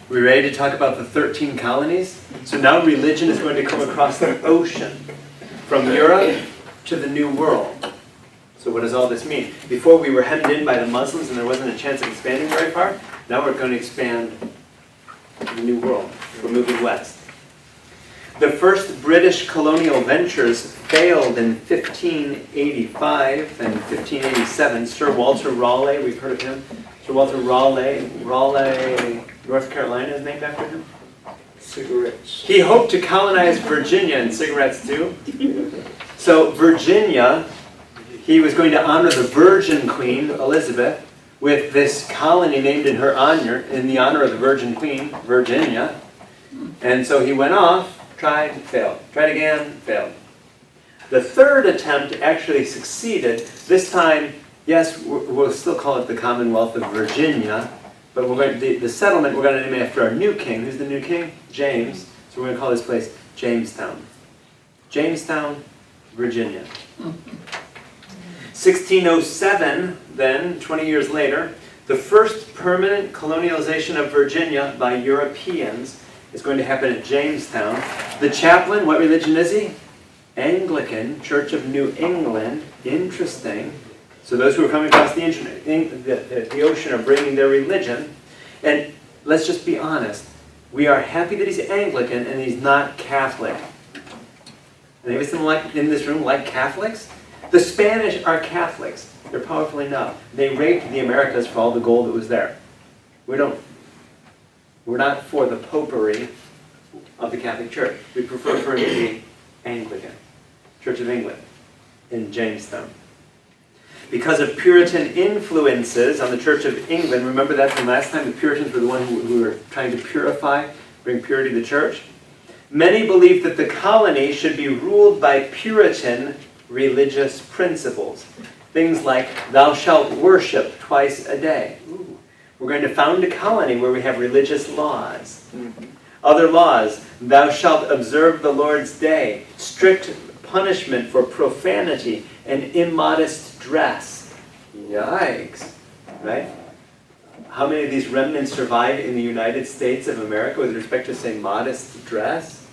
We ready to talk about the 13 colonies? So now religion is going to come across the ocean from Europe to the New World. So what does all this mean? Before we were hemmed in by the Muslims and there wasn't a chance of expanding very far. Now we're going to expand to the New World. We're moving west. The first British colonial ventures failed in 1585 and 1587. Sir Walter Raleigh, we've heard of him. Sir Walter Raleigh, North Carolina is named after him. Cigarettes. He hoped to colonize Virginia, and cigarettes too. So Virginia, he was going to honor the Virgin Queen, Elizabeth, with this colony named in her honor, in the honor of the Virgin Queen, Virginia. And so he went off, tried, failed. Tried again, failed. The third attempt actually succeeded. This time, yes, we'll still call it the Commonwealth of Virginia, but we're going to, the settlement we're going to name after our new king. Who's the new king? James. So we're going to call this place Jamestown. Jamestown, Virginia. 1607, then, 20 years later, the first permanent colonialization of Virginia by Europeans is going to happen at Jamestown. The chaplain, what religion is he? Anglican, Church of New England. Interesting. So those who are coming across the ocean are bringing their religion. And let's just be honest. We are happy that he's Anglican and he's not Catholic. Any of us in this room like Catholics? The Spanish are Catholics. They're powerful enough. They raped the Americas for all the gold that was there. We're not for the popery of the Catholic Church. We prefer for him to be Anglican. Church of England in Jamestown. Because of Puritan influences on the Church of England, remember that from last time? The Puritans were the ones who were trying to purify, bring purity to the church. Many believe that the colony should be ruled by Puritan religious principles. Things like, thou shalt worship twice a day. Ooh. We're going to found a colony where we have religious laws. Other laws, thou shalt observe the Lord's day. Strict punishment for profanity and immodest dress. Yikes. Right? How many of these remnants survive in the United States of America with respect to, say, modest dress?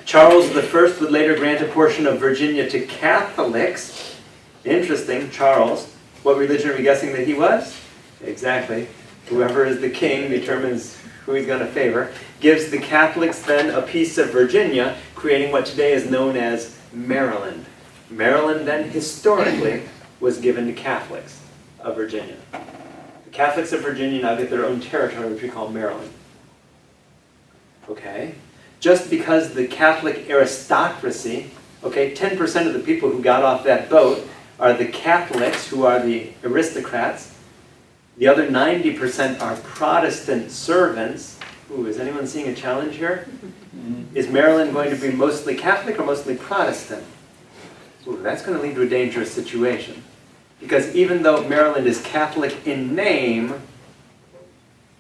Charles I would later grant a portion of Virginia to Catholics. Interesting, Charles. What religion are we guessing that he was? Exactly. Whoever is the king determines who he's going to favor. Gives the Catholics then a piece of Virginia, creating what today is known as Maryland. Maryland then historically was given to Catholics of Virginia. The Catholics of Virginia now get their own territory, which we call Maryland. Okay? Just because the Catholic aristocracy, okay, 10% of the people who got off that boat are the Catholics, who are the aristocrats. The other 90% are Protestant servants. Ooh, is anyone seeing a challenge here? Is Maryland going to be mostly Catholic or mostly Protestant? Ooh, that's going to lead to a dangerous situation. Because even though Maryland is Catholic in name,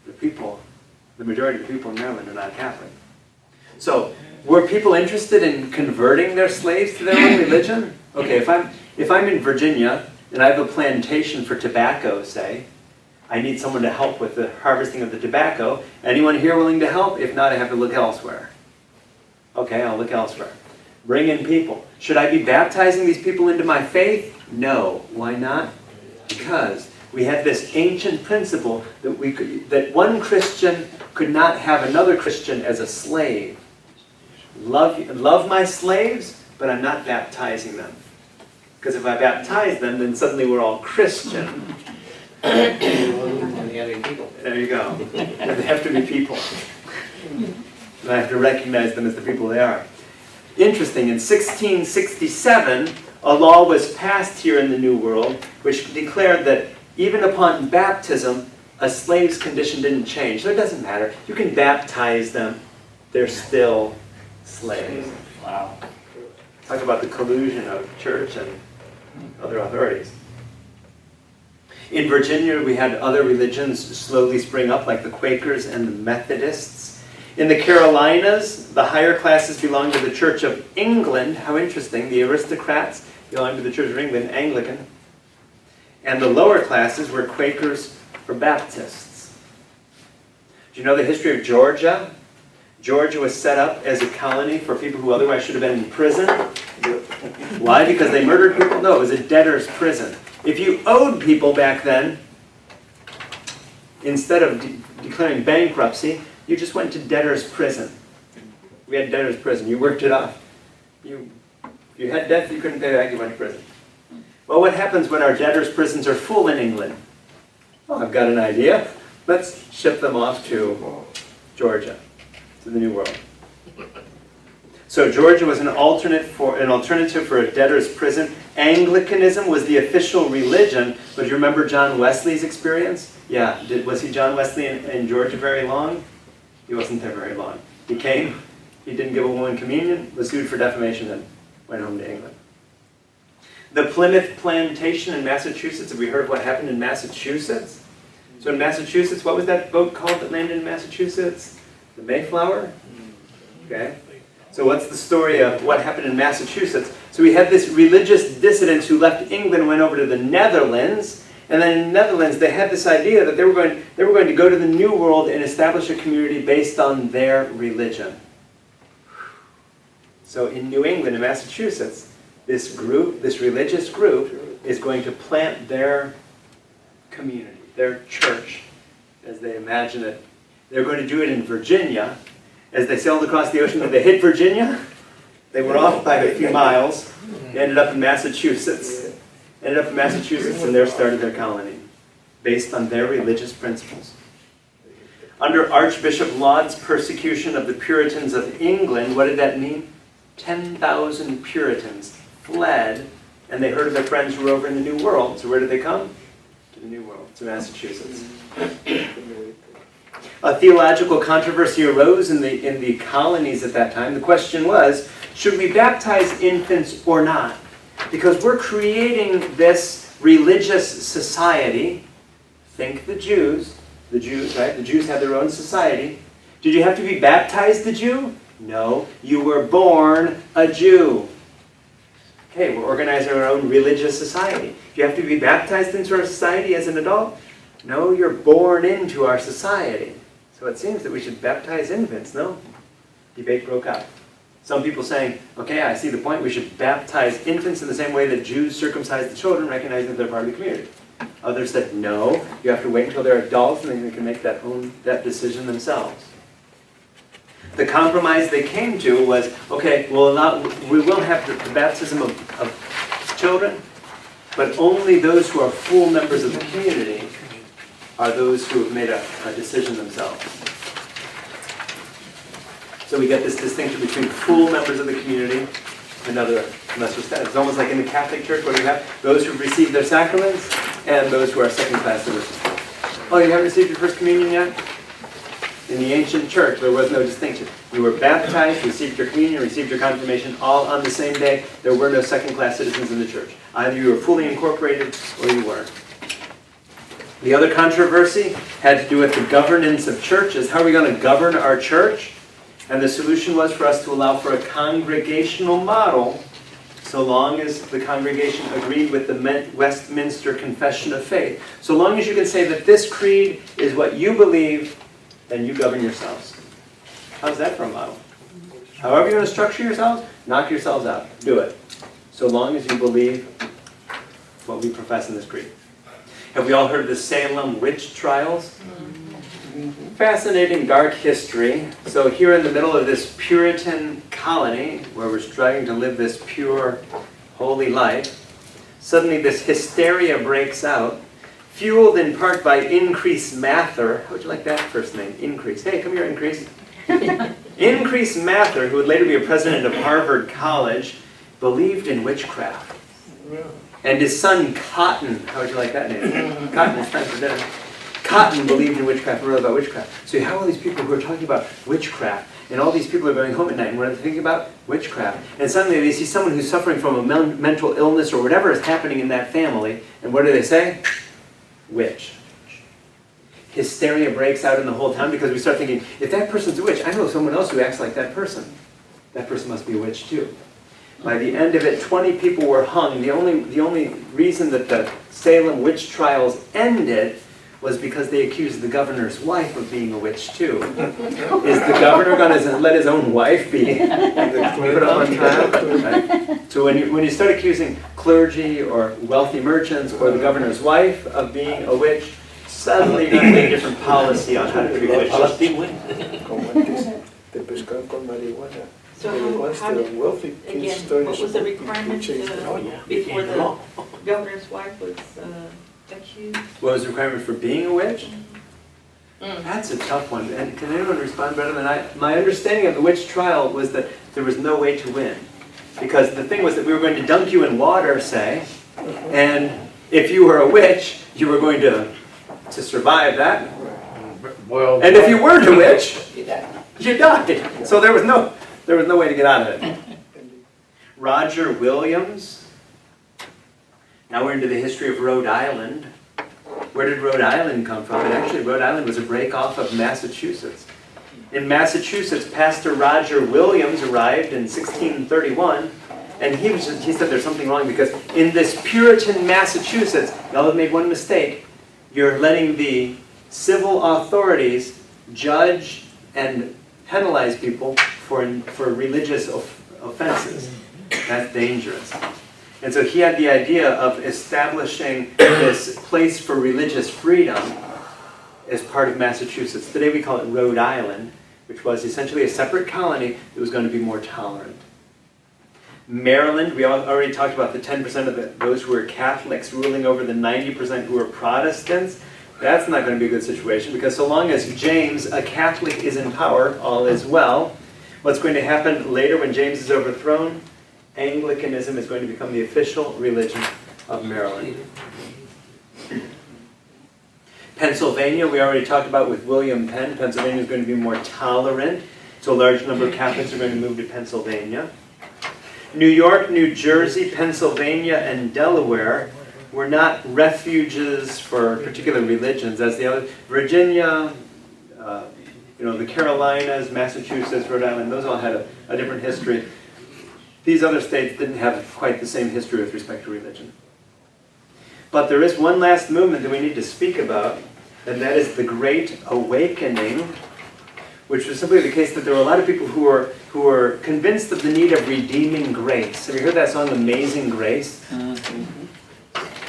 the majority of the people in Maryland are not Catholic. So, were people interested in converting their slaves to their own religion? Okay, if I'm in Virginia and I have a plantation for tobacco, say, I need someone to help with the harvesting of the tobacco. Anyone here willing to help? If not, I have to look elsewhere. Okay, I'll look elsewhere. Bring in people. Should I be baptizing these people into my faith? No. Why not? Because we had this ancient principle that one Christian could not have another Christian as a slave. Love my slaves, but I'm not baptizing them. Because if I baptize them, then suddenly we're all Christian. There you go. They have to be people. And I have to recognize them as the people they are. Interesting, in 1667, a law was passed here in the New World which declared that even upon baptism, a slave's condition didn't change. So it doesn't matter. You can baptize them. They're still slaves. Wow. Talk about the collusion of church and other authorities. In Virginia, we had other religions slowly spring up, like the Quakers and the Methodists. In the Carolinas, the higher classes belonged to the Church of England. How interesting. The aristocrats belonged to the Church of England, Anglican. And the lower classes were Quakers or Baptists. Do you know the history of Georgia? Georgia was set up as a colony for people who otherwise should have been in prison. Why? Because they murdered people? No, it was a debtor's prison. If you owed people back then, instead of declaring bankruptcy, you just went to debtor's prison. We had debtor's prison. You worked it off. You had debt you couldn't pay back, you went to prison. Well, what happens when our debtor's prisons are full in England? Well, I've got an idea. Let's ship them off to Georgia, to the New World. So Georgia was an alternative for a debtor's prison. Anglicanism was the official religion, but do you remember John Wesley's experience? Yeah, was he John Wesley in Georgia very long? He wasn't there very long. He came, he didn't give a woman communion, was sued for defamation, and went home to England. The Plymouth Plantation in Massachusetts, have we heard of what happened in Massachusetts? So in Massachusetts, what was that boat called that landed in Massachusetts? The Mayflower? Okay. So what's the story of what happened in Massachusetts? So we had this religious dissidents who left England and went over to the Netherlands. And then in the Netherlands, they had this idea that they were going to go to the New World and establish a community based on their religion. So in New England, in Massachusetts, this religious group, is going to plant their community, their church, as they imagine it. They're going to do it in Virginia. As they sailed across the ocean, they hit Virginia. They were off by a few miles. They ended up in Massachusetts. And there started their colony, based on their religious principles. Under Archbishop Laud's persecution of the Puritans of England, what did that mean? 10,000 Puritans fled, and they heard of their friends who were over in the New World. So where did they come? To the New World, to Massachusetts. A theological controversy arose in the colonies at that time. The question was, should we baptize infants or not? Because we're creating this religious society. Think the Jews, right? The Jews had their own society. Did you have to be baptized a Jew? No, you were born a Jew. Okay, we're organizing our own religious society. Do you have to be baptized into our society as an adult? No, you're born into our society. So it seems that we should baptize infants, no? Debate broke out. Some people saying, okay, I see the point, we should baptize infants in the same way that Jews circumcise the children, recognizing that they're part of the community. Others said, no, you have to wait until they're adults and then they can make that decision themselves. The compromise they came to was, okay, we will have the baptism of children, but only those who are full members of the community are those who have made a decision themselves. So we get this distinction between full members of the community and other lesser status. It's almost like in the Catholic Church where you have those who have received their sacraments and those who are second-class citizens. Oh, you haven't received your first communion yet? In the ancient church, there was no distinction. You were baptized, received your communion, received your confirmation, all on the same day. There were no second-class citizens in the church. Either you were fully incorporated or you weren't. The other controversy had to do with the governance of churches. How are we going to govern our church? And the solution was for us to allow for a congregational model, so long as the congregation agreed with the Westminster Confession of Faith. So long as you can say that this creed is what you believe, then you govern yourselves. How's that for a model? However you want to structure yourselves, knock yourselves out. Do it. So long as you believe what we profess in this creed. Have we all heard of the Salem witch trials? Fascinating dark history. So here in the middle of this Puritan colony, where we're striving to live this pure, holy life, suddenly this hysteria breaks out, fueled in part by Increase Mather. How would you like that first name? Increase. Hey, come here, Increase. Increase Mather, who would later be a president of Harvard College, believed in witchcraft. And his son Cotton, how would you like that name? Cotton, it's time for dinner. Cotton believed in witchcraft and wrote about witchcraft. So you have all these people who are talking about witchcraft, and all these people are going home at night, and what are they thinking about? Witchcraft. And suddenly they see someone who's suffering from a mental illness or whatever is happening in that family, and what do they say? Witch. Hysteria breaks out in the whole town because we start thinking, if that person's a witch, I know someone else who acts like that person. That person must be a witch too. By the end of it, 20 people were hung. The only reason that the Salem witch trials ended was because they accused the governor's wife of being a witch too. Is the governor going to let his own wife be put up on trial? Right? So when you start accusing clergy or wealthy merchants or the governor's wife of being a witch, suddenly you're going to get a different policy on how to treat witches. Como antes te pescaban con marihuana. So Once how the did, wealthy kids again, started what was the smoking, requirement changed the law. before the governor's wife was accused? What was the requirement for being a witch? That's a tough one. And can anyone respond better than I? My understanding of the witch trial was that there was no way to win. Because the thing was that we were going to dunk you in water, say, and if you were a witch, you were going to survive that. Well, And if you weren't a witch, you died. So there was no way to get out of it. Roger Williams. Now we're into the history of Rhode Island. Where did Rhode Island come from? And actually, Rhode Island was a break-off of Massachusetts. In Massachusetts, Pastor Roger Williams arrived in 1631, and he said there's something wrong because in this Puritan Massachusetts, y'all have made one mistake. You're letting the civil authorities judge and penalize people for religious offenses. That's dangerous. And so he had the idea of establishing this place for religious freedom as part of Massachusetts. Today we call it Rhode Island, which was essentially a separate colony that was going to be more tolerant. Maryland, we already talked about the 10% of those who were Catholics ruling over the 90% who were Protestants. That's not going to be a good situation because so long as James, a Catholic, is in power, all is well. What's going to happen later when James is overthrown? Anglicanism is going to become the official religion of Maryland. Pennsylvania, we already talked about with William Penn. Pennsylvania is going to be more tolerant, so a large number of Catholics are going to move to Pennsylvania. New York, New Jersey, Pennsylvania, and Delaware were not refuges for particular religions as the other. Virginia, the Carolinas, Massachusetts, Rhode Island, those all had a different history. These other states didn't have quite the same history with respect to religion. But there is one last movement that we need to speak about, and that is the Great Awakening, which was simply the case that there were a lot of people who were convinced of the need of redeeming grace. Have you heard that song, Amazing Grace? Do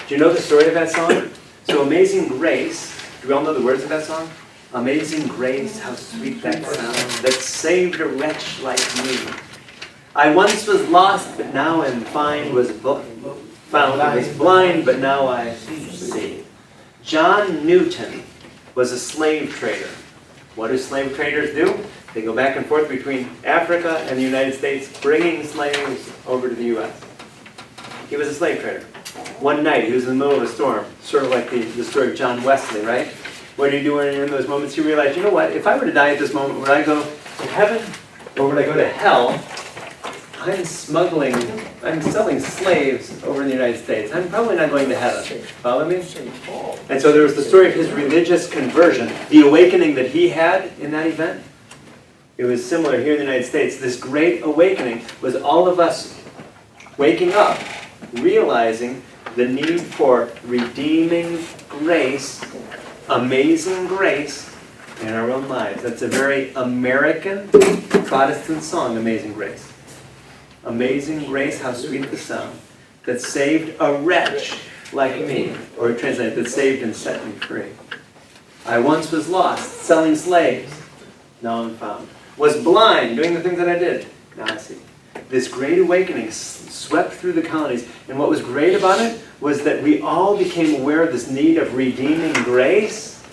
you know the story of that song? So Amazing Grace, do we all know the words of that song? Amazing grace, how sweet that sound, that saved a wretch like me. I once was lost, but now am found, was blind, but now I see. John Newton was a slave trader. What do slave traders do? They go back and forth between Africa and the United States, bringing slaves over to the U.S. He was a slave trader. One night, he was in the middle of a storm, sort of like the story of John Wesley, right? What do you do when you're in those moments? You realize, you know what, if I were to die at this moment, would I go to heaven or would I go to hell? I'm selling slaves over in the United States. I'm probably not going to heaven. Follow me? And so there was the story of his religious conversion, the awakening that he had in that event. It was similar here in the United States. This great awakening was all of us waking up, realizing the need for redeeming grace, amazing grace in our own lives. That's a very American Protestant song, Amazing Grace. Amazing grace, how sweet the sound, that saved a wretch like me, or translated, that saved and set me free. I once was lost, selling slaves, now I'm found. Was blind, doing the things that I did, now I see. This great awakening swept through the colonies, and what was great about it was that we all became aware of this need of redeeming grace,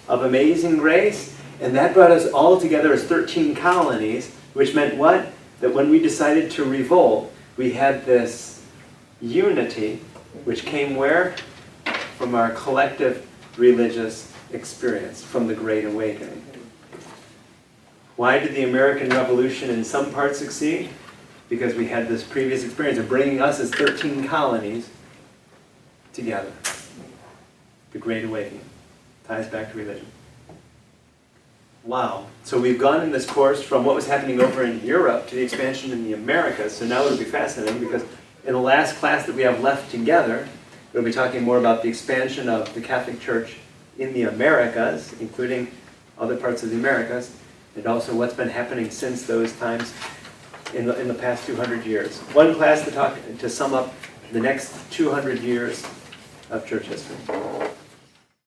of amazing grace, and that brought us all together as 13 colonies, which meant what? That when we decided to revolt, we had this unity, which came where? From our collective religious experience, from the Great Awakening. Why did the American Revolution in some parts succeed? Because we had this previous experience of bringing us as 13 colonies together. The Great Awakening ties back to religion. Wow. So we've gone in this course from what was happening over in Europe to the expansion in the Americas. So now it'll be fascinating because in the last class that we have left together, we'll be talking more about the expansion of the Catholic Church in the Americas, including other parts of the Americas, and also what's been happening since those times in the past 200 years. One class to sum up the next 200 years of church history.